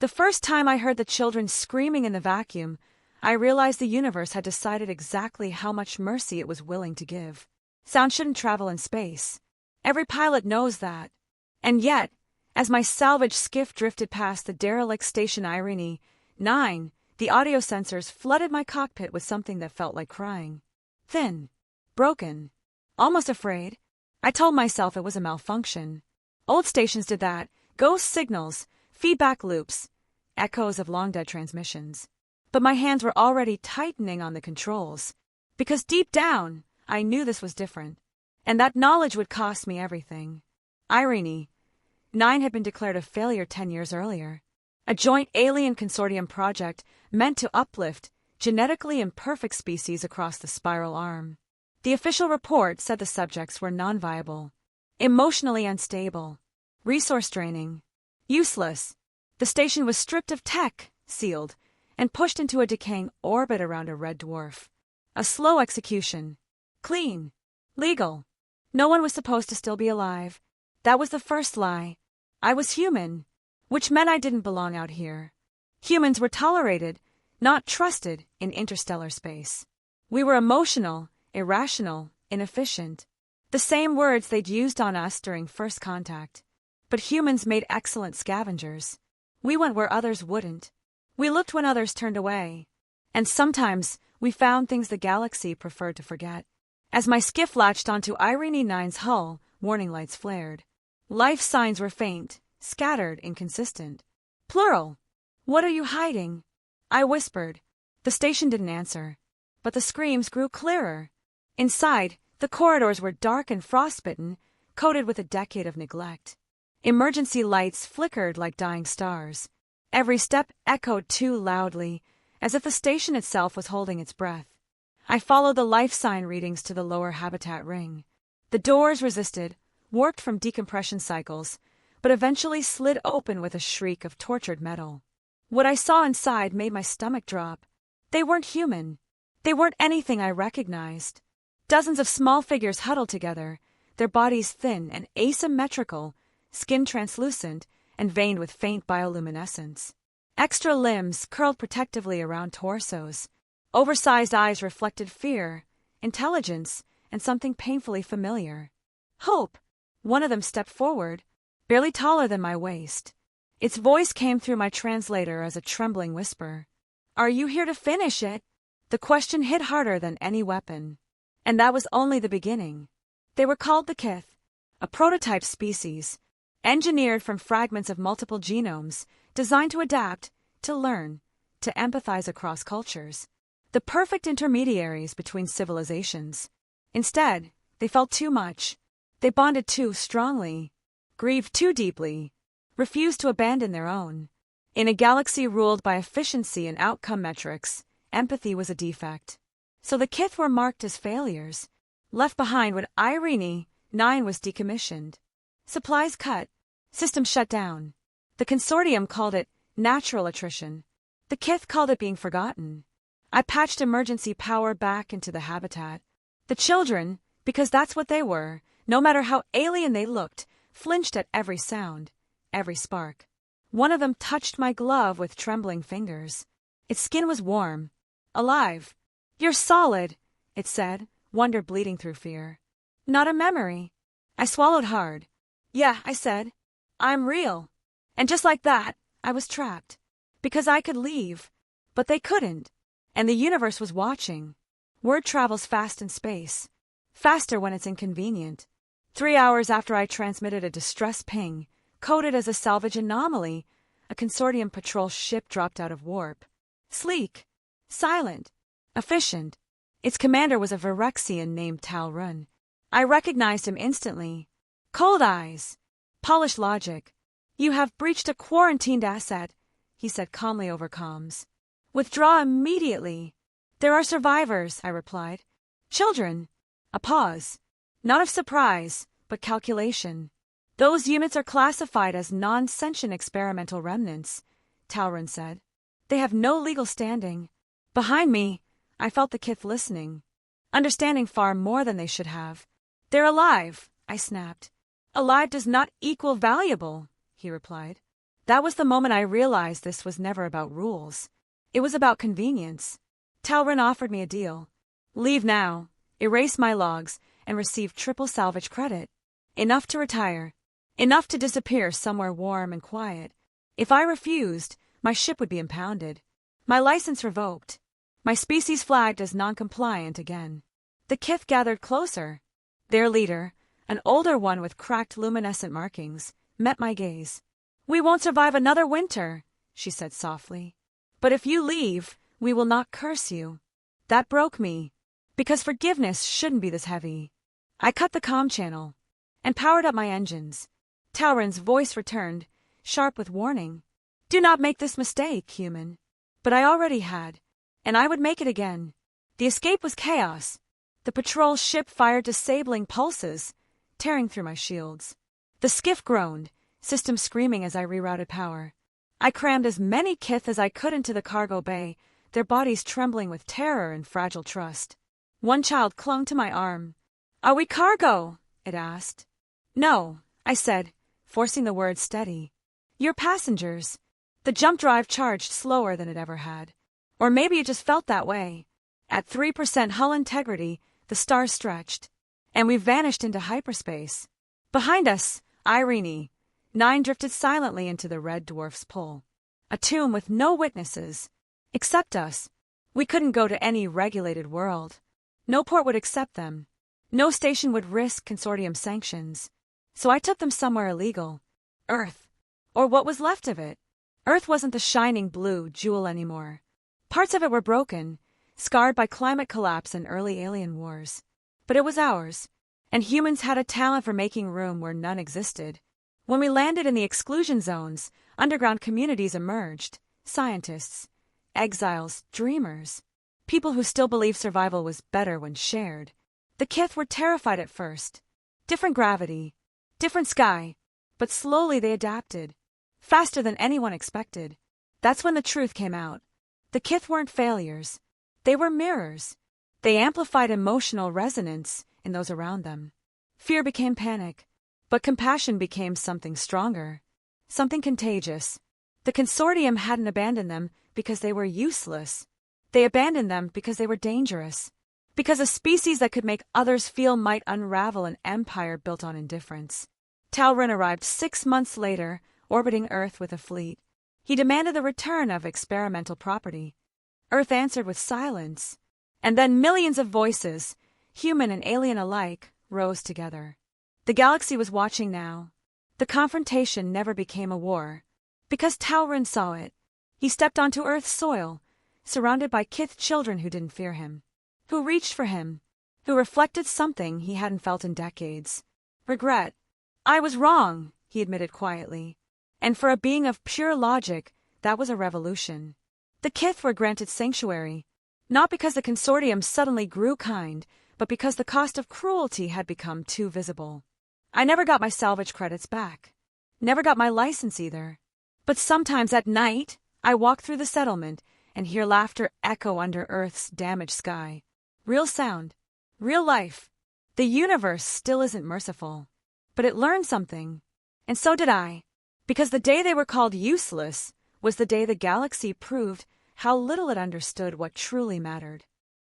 The first time I heard the children screaming in the vacuum, I realized the universe had decided exactly how much mercy it was willing to give. Sound shouldn't travel in space. Every pilot knows that. And yet, as my salvage skiff drifted past the derelict station Irene 9, the audio sensors flooded my cockpit with something that felt like crying. Thin. Broken. Almost afraid. I told myself it was a malfunction. Old stations did that. Ghost signals, feedback loops, echoes of long-dead transmissions. But my hands were already tightening on the controls. Because deep down, I knew this was different. And that knowledge would cost me everything. Irene 9 had been declared a failure 10 years earlier. A joint alien consortium project meant to uplift genetically imperfect species across the spiral arm. The official report said the subjects were non-viable, emotionally unstable, resource draining, useless. The station was stripped of tech, sealed, and pushed into a decaying orbit around a red dwarf. A slow execution. Clean. Legal. No one was supposed to still be alive. That was the first lie. I was human, which meant I didn't belong out here. Humans were tolerated, not trusted in interstellar space. We were emotional, irrational, inefficient. The same words they'd used on us during first contact. But humans made excellent scavengers. We went where others wouldn't. We looked when others turned away. And sometimes we found things the galaxy preferred to forget. As my skiff latched onto Irene 9's hull, warning lights flared. Life signs were faint, scattered, inconsistent. Plural. What are you hiding? I whispered. The station didn't answer. But the screams grew clearer. Inside, the corridors were dark and frostbitten, coated with a decade of neglect. Emergency lights flickered like dying stars. Every step echoed too loudly, as if the station itself was holding its breath. I followed the life sign readings to the lower habitat ring. The doors resisted, warped from decompression cycles, but eventually slid open with a shriek of tortured metal. What I saw inside made my stomach drop. They weren't human. They weren't anything I recognized. Dozens of small figures huddled together, their bodies thin and asymmetrical, skin translucent, and veined with faint bioluminescence. Extra limbs curled protectively around torsos. Oversized eyes reflected fear, intelligence, and something painfully familiar. Hope. One of them stepped forward, barely taller than my waist. Its voice came through my translator as a trembling whisper. Are you here to finish it? The question hit harder than any weapon. And that was only the beginning. They were called the Kith, a prototype species, engineered from fragments of multiple genomes, designed to adapt, to learn, to empathize across cultures. The perfect intermediaries between civilizations. Instead, they felt too much. They bonded too strongly, grieved too deeply, refused to abandon their own. In a galaxy ruled by efficiency and outcome metrics, empathy was a defect. So the Kith were marked as failures, left behind when Irene 9 was decommissioned. Supplies cut, systems shut down. The consortium called it natural attrition. The Kith called it being forgotten. I patched emergency power back into the habitat. The children, because that's what they were, no matter how alien they looked, flinched at every sound, every spark. One of them touched my glove with trembling fingers. Its skin was warm, alive. You're solid, it said, wonder bleeding through fear. Not a memory. I swallowed hard. Yeah, I said. I'm real. And just like that, I was trapped. Because I could leave. But they couldn't. And the universe was watching. Word travels fast in space. Faster when it's inconvenient. 3 hours after I transmitted a distress ping, coded as a salvage anomaly, a consortium patrol ship dropped out of warp. Sleek. Silent. Efficient. Its commander was a Virexian named Tal Run. I recognized him instantly. Cold eyes. Polished logic. You have breached a quarantined asset, he said calmly over comms. Withdraw immediately. There are survivors, I replied. Children. A pause. Not of surprise, but calculation. Those units are classified as non-sentient experimental remnants, Talron said. They have no legal standing. Behind me, I felt the Kith listening, understanding far more than they should have. They're alive, I snapped. Alive does not equal valuable, he replied. That was the moment I realized this was never about rules. It was about convenience. Talrin offered me a deal. Leave now, erase my logs, and receive triple salvage credit. Enough to retire. Enough to disappear somewhere warm and quiet. If I refused, my ship would be impounded. My license revoked. My species flagged as non-compliant again. The kith gathered closer. Their leader, an older one with cracked luminescent markings, met my gaze. We won't survive another winter, she said softly. But if you leave, we will not curse you. That broke me, because forgiveness shouldn't be this heavy. I cut the comm channel and powered up my engines. Talrin's voice returned, sharp with warning. Do not make this mistake, human. But I already had, and I would make it again. The escape was chaos. The patrol ship fired disabling pulses, tearing through my shields. The skiff groaned, system screaming as I rerouted power. I crammed as many kith as I could into the cargo bay, their bodies trembling with terror and fragile trust. One child clung to my arm. Are we cargo? It asked. No, I said, forcing the words steady. You're passengers. The jump drive charged slower than it ever had. Or maybe it just felt that way. At 3% hull integrity, the stars stretched, and we vanished into hyperspace. Behind us, Irene. 9 drifted silently into the red dwarf's pull. A tomb with no witnesses. Except us. We couldn't go to any regulated world. No port would accept them. No station would risk consortium sanctions. So I took them somewhere illegal. Earth. Or what was left of it. Earth wasn't the shining blue jewel anymore. Parts of it were broken, scarred by climate collapse and early alien wars. But it was ours, and humans had a talent for making room where none existed. When we landed in the exclusion zones, underground communities emerged. Scientists, exiles, dreamers. People who still believed survival was better when shared. The kith were terrified at first. Different gravity, different sky, but slowly they adapted. Faster than anyone expected. That's when the truth came out. The kith weren't failures. They were mirrors. They amplified emotional resonance in those around them. Fear became panic, but compassion became something stronger, something contagious. The consortium hadn't abandoned them because they were useless. They abandoned them because they were dangerous. Because a species that could make others feel might unravel an empire built on indifference. Talrin arrived 6 months later, orbiting Earth with a fleet. He demanded the return of experimental property. Earth answered with silence. And then millions of voices, human and alien alike, rose together. The galaxy was watching now. The confrontation never became a war. Because Talrin saw it. He stepped onto Earth's soil, surrounded by kith children who didn't fear him. Who reached for him. Who reflected something he hadn't felt in decades. Regret. I was wrong, he admitted quietly. And for a being of pure logic, that was a revolution. The kith were granted sanctuary, not because the consortium suddenly grew kind, but because the cost of cruelty had become too visible. I never got my salvage credits back. Never got my license either. But sometimes at night, I walk through the settlement and hear laughter echo under Earth's damaged sky. Real sound. Real life. The universe still isn't merciful. But it learned something. And so did I. Because the day they were called useless was the day the galaxy proved how little it understood what truly mattered.